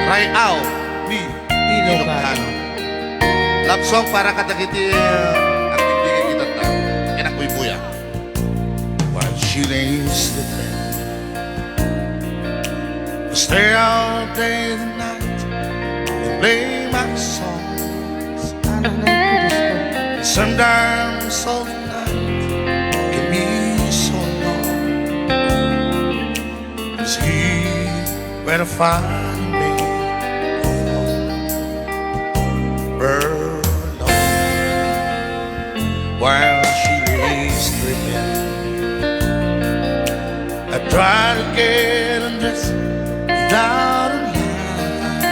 Rayaw ni ILOCANO. Love song para katagiti at bibigyan kita ta. Inakoy buya. While she lays the bed, I stay out day and night and play my songs. Sometimes all the night can be so long. Is he where to find me? Burn while she lays sleeping. I try to get undressed without a lie,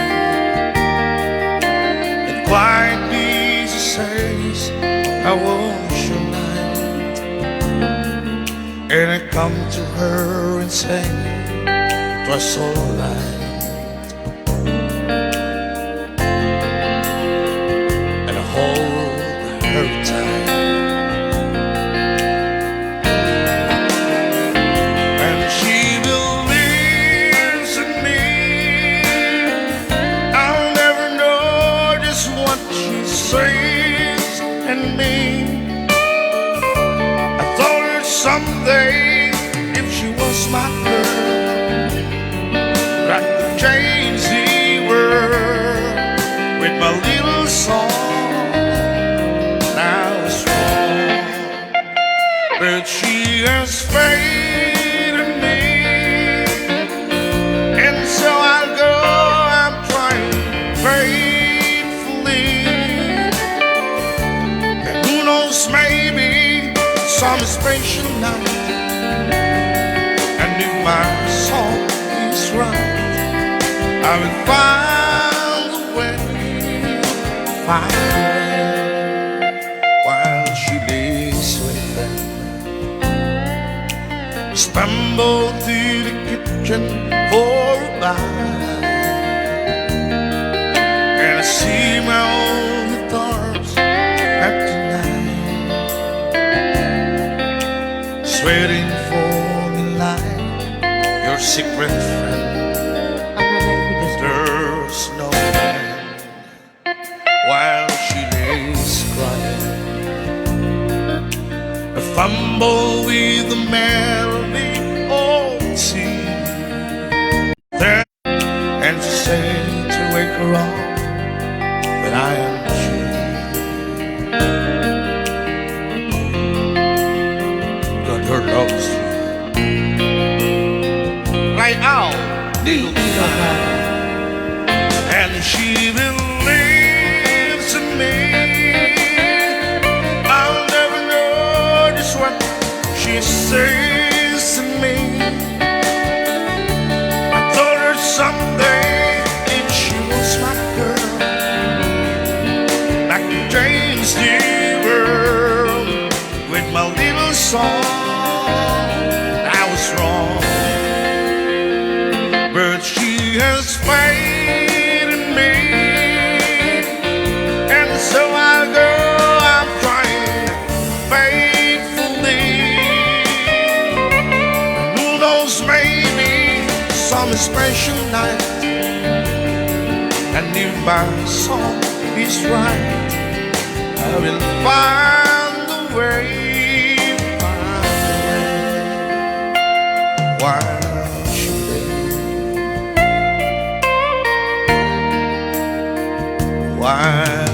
and quietly she says, I want your night. And I come to her and say, 'twas alright. And I hold her tight. And she believes in me. I'll never know just what she says and means. I told her someday, if she was my girl, I could change the world with my little song. Now it's wrong, but she has faith in me, and so I'll go. I'm trying faithfully, and who knows, maybe some special night, and if my song is right, I will find a way, while she lays sleeping. Stumble to the kitchen for a bite, and I see my old guitars at the night, sweating for me like your secret friend. There's no end while she lays crying. I fumble with the melody, oh, see there, and she said to wake her up, but I am she. God, her love's right out. And she believes in me. I'll never know just what she says to me. I told her someday, if she was my girl, I could change the world with my little song. I was wrong, but she has faith in me, and so I'll go. I'm trying faithfully. Who knows, maybe some special night, and if my song is right, I will find a way, while she lays. Why?